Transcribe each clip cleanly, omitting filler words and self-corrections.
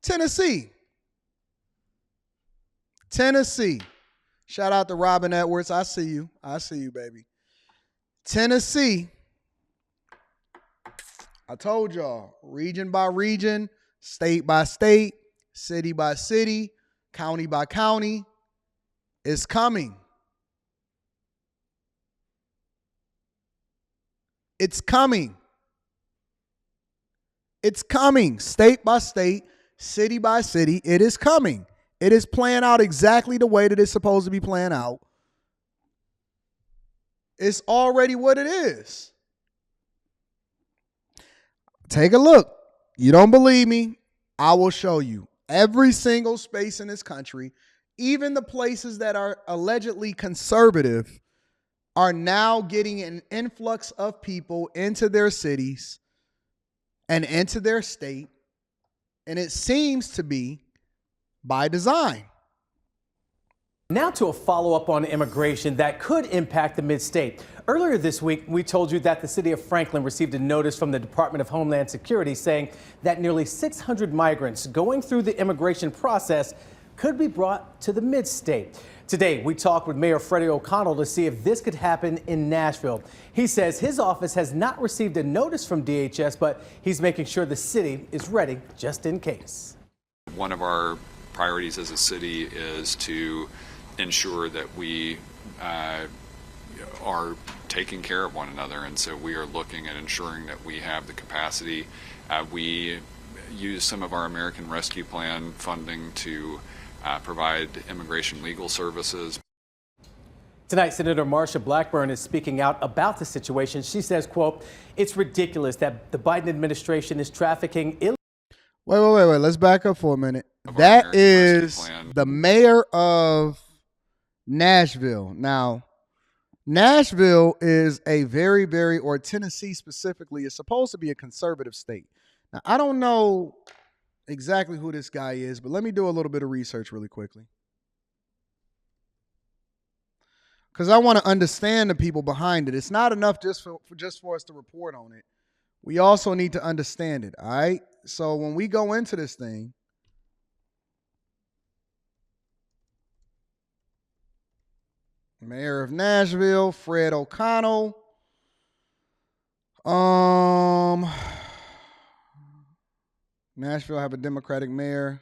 Tennessee. Shout out to Robin Edwards. I see you. Baby. Tennessee. I told y'all, region by region, state by state, city by city, county by county, it's coming. It's coming. It's coming. State by state, city by city, it is coming. It is playing out exactly the way that it's supposed to be playing out. It's already what it is. Take a look. You don't believe me? I will show you. Every single space in this country, even the places that are allegedly conservative, are now getting an influx of people into their cities and into their state. And it seems to be by design. Now to a follow-up on immigration that could impact the mid-state. Earlier this week, we told you that the city of Franklin received a notice from the Department of Homeland Security saying that nearly 600 migrants going through the immigration process could be brought to the mid-state. Today, we talked with Mayor Freddie O'Connell to see if this could happen in Nashville. He says his office has not received a notice from DHS, but he's making sure the city is ready just in case. One of our priorities as a city is to ensure that we are taking care of one another, and so we are looking at ensuring that we have the capacity. We use some of our American Rescue Plan funding to provide immigration legal services. Tonight, Senator Marsha Blackburn is speaking out about the situation. She says, quote, "It's ridiculous that the Biden administration is trafficking illegal." Wait. Let's back up for a minute. That is the mayor of Nashville. Now, Nashville is a very, or Tennessee specifically, is supposed to be a conservative state. Now, I don't know exactly who this guy is, but let me do a little bit of research really quickly, because I want to understand the people behind it. It's not enough just for us to report on it. We also need to understand it, all right? So when we go into this thing, Mayor of Nashville, Fred O'Connell. Nashville have a Democratic mayor.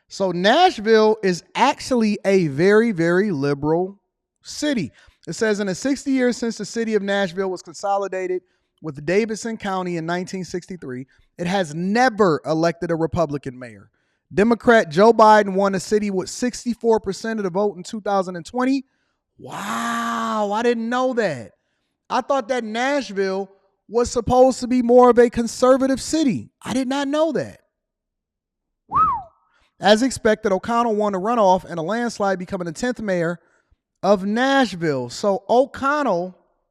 So Nashville is actually a very, liberal city. It says in the 60 years since the city of Nashville was consolidated with Davidson County in 1963, it has never elected a Republican mayor. Democrat Joe Biden won the city with 64% of the vote in 2020. Wow, I didn't know that. I thought that Nashville was supposed to be more of a conservative city. I did not know that. As expected, O'Connell won the runoff in a landslide, becoming the 10th mayor of Nashville. So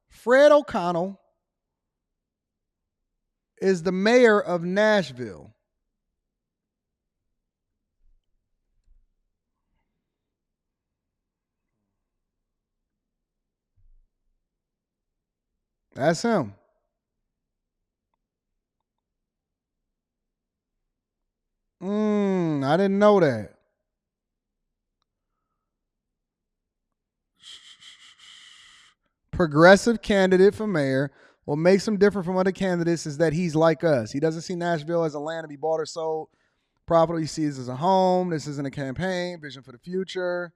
Fred O'Connell, is the mayor of Nashville. That's him. I didn't know that. Progressive candidate for mayor. What makes him different from other candidates is that he's like us. He doesn't see Nashville as a land to be bought or sold. Property he sees as a home. This isn't a campaign. Vision for the future.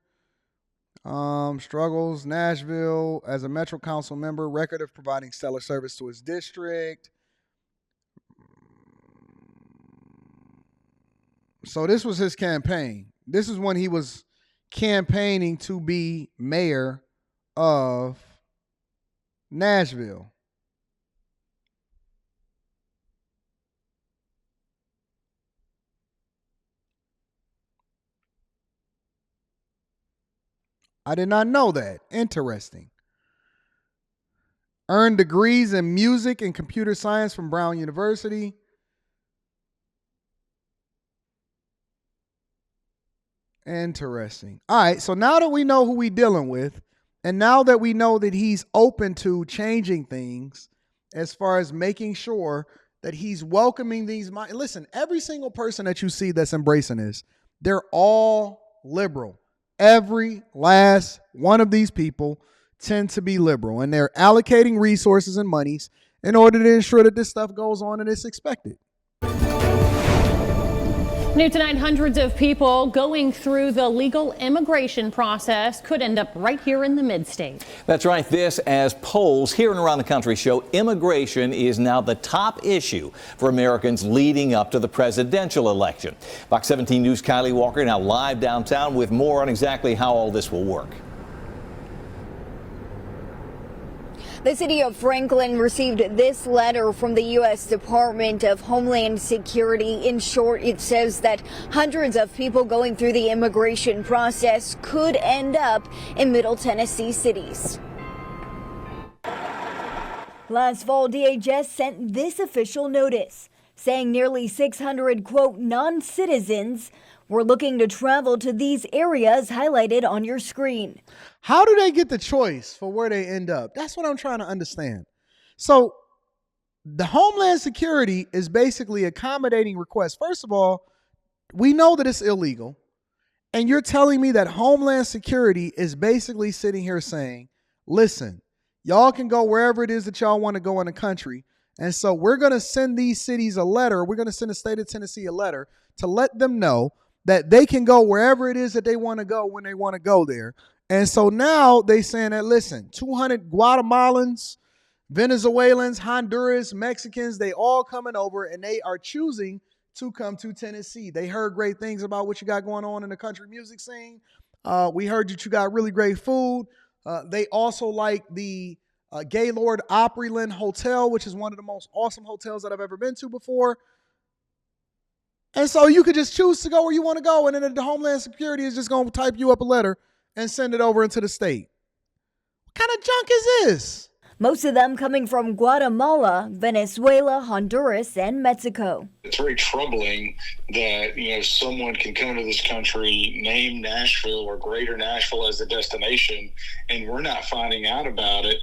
Struggles Nashville as a Metro Council member. Record of providing stellar service to his district. So this was his campaign. This is when he was campaigning to be mayor of Nashville. I did not know that. Interesting. Earned degrees in music and computer science from Brown University. Interesting. All right, so now that we know who we're dealing with, and now that we know that he's open to changing things as far as making sure that he's welcoming these. Listen, every single person that you see that's embracing this, they're all liberal. Every last one of these people tend to be liberal, and they're allocating resources and monies in order to ensure that this stuff goes on and it's expected. New tonight, hundreds of people going through the legal immigration process could end up right here in the mid-state. That's right. This as polls here and around the country show immigration is now the top issue for Americans leading up to the presidential election. Fox 17 News' Kylie Walker now live downtown with more on exactly how all this will work. The city of Franklin received this letter from the U.S. Department of Homeland Security. In short, it says that hundreds of people going through the immigration process could end up in Middle Tennessee cities. Last fall, DHS sent this official notice saying nearly 600, quote, non-citizens were looking to travel to these areas highlighted on your screen. How do they get the choice for where they end up? That's what I'm trying to understand. So the Homeland Security is basically accommodating requests. First of all, we know that it's illegal. And you're telling me that Homeland Security is basically sitting here saying, listen, y'all can go wherever it is that y'all want to go in the country. And so we're going to send these cities a letter. We're going to send the state of Tennessee a letter to let them know that they can go wherever it is that they want to go when they want to go there. And so now they saying that, listen, 200 Guatemalans, Venezuelans, Honduras, Mexicans, they all coming over and they are choosing to come to Tennessee. They heard great things about what you got going on in the country music scene. We heard that you got really great food. They also like the Gaylord Opryland Hotel, which is one of the most awesome hotels that I've ever been to before. And so you could just choose to go where you want to go, and then the Homeland Security is just going to type you up a letter and send it over into the state. What kind of junk is this? Most of them coming from Guatemala, Venezuela, Honduras, and Mexico. It's very troubling that, someone can come to this country, name Nashville or Greater Nashville as a destination, and we're not finding out about it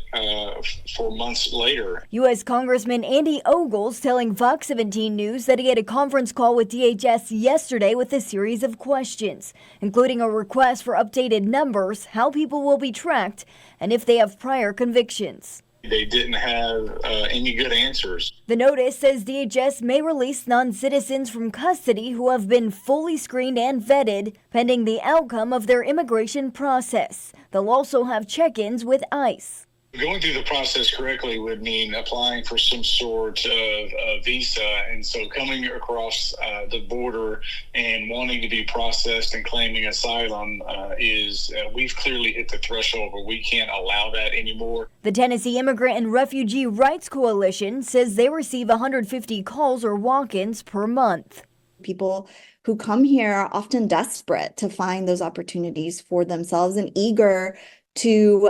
for months later. U.S. Congressman Andy Illegalss telling Fox 17 News that he had a conference call with DHS yesterday with a series of questions, including a request for updated numbers, how people will be tracked, and if they have prior convictions. They didn't have any good answers. The notice says DHS may release non-citizens from custody who have been fully screened and vetted pending the outcome of their immigration process. They'll also have check-ins with ICE. Going through the process correctly would mean applying for some sort of visa. And so coming across the border and wanting to be processed and claiming asylum we've clearly hit the threshold where we can't allow that anymore. The Tennessee Immigrant and Refugee Rights Coalition says they receive 150 calls or walk-ins per month. People who come here are often desperate to find those opportunities for themselves and eager to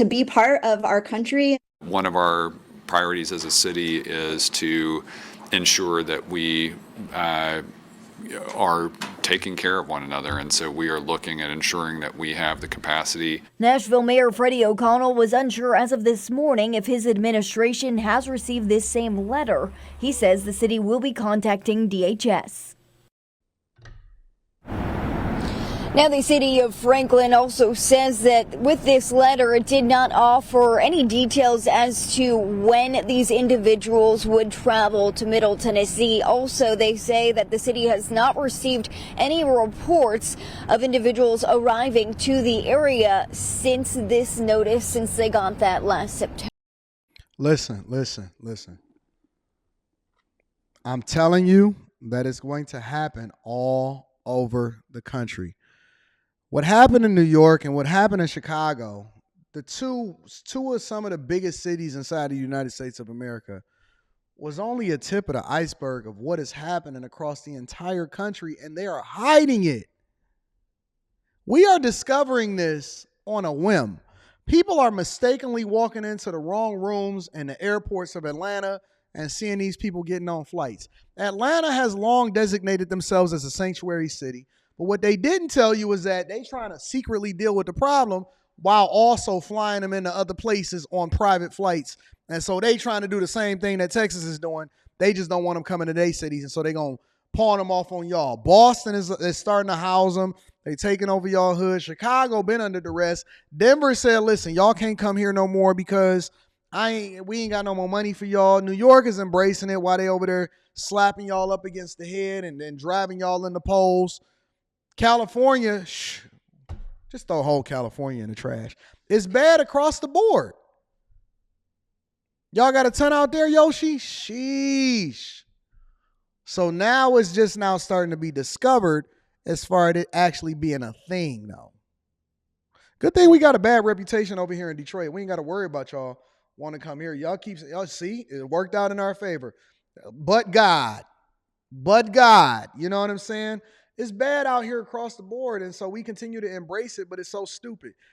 be part of our country. One of our priorities as a city is to ensure that we are taking care of one another, and so we are looking at ensuring that we have the capacity. Nashville Mayor Freddie O'Connell was unsure as of this morning if his administration has received this same letter. He says the city will be contacting DHS. Now, the city of Franklin also says that with this letter, it did not offer any details as to when these individuals would travel to Middle Tennessee. Also, they say that the city has not received any reports of individuals arriving to the area since this notice, since they got that last September. Listen. I'm telling you that it's going to happen all over the country. What happened in New York and what happened in Chicago, the two of some of the biggest cities inside the United States of America, was only a tip of the iceberg of what is happening across the entire country, and they are hiding it. We are discovering this on a whim. People are mistakenly walking into the wrong rooms in the airports of Atlanta and seeing these people getting on flights. Atlanta has long designated themselves as a sanctuary city. But what they didn't tell you is that they trying to secretly deal with the problem while also flying them into other places on private flights. And so they trying to do the same thing that Texas is doing They just don't want them coming to their cities, and so they going to pawn them off on y'all. Boston is starting to house them. They taking over y'all hood. Chicago been under duress. Denver said, listen, y'all can't come here no more because we ain't got no more money for y'all. New York is embracing it while they over there slapping y'all up against the head and then driving y'all in the polls. California, just throw whole California in the trash. It's bad across the board. Y'all got a ton out there, Yoshi? Sheesh. So now it's just now starting to be discovered as far as it actually being a thing now. Good thing we got a bad reputation over here in Detroit. We ain't got to worry about y'all want to come here. Y'all see, it worked out in our favor. But God, you know what I'm saying? It's bad out here across the board, and so we continue to embrace it, but it's so stupid.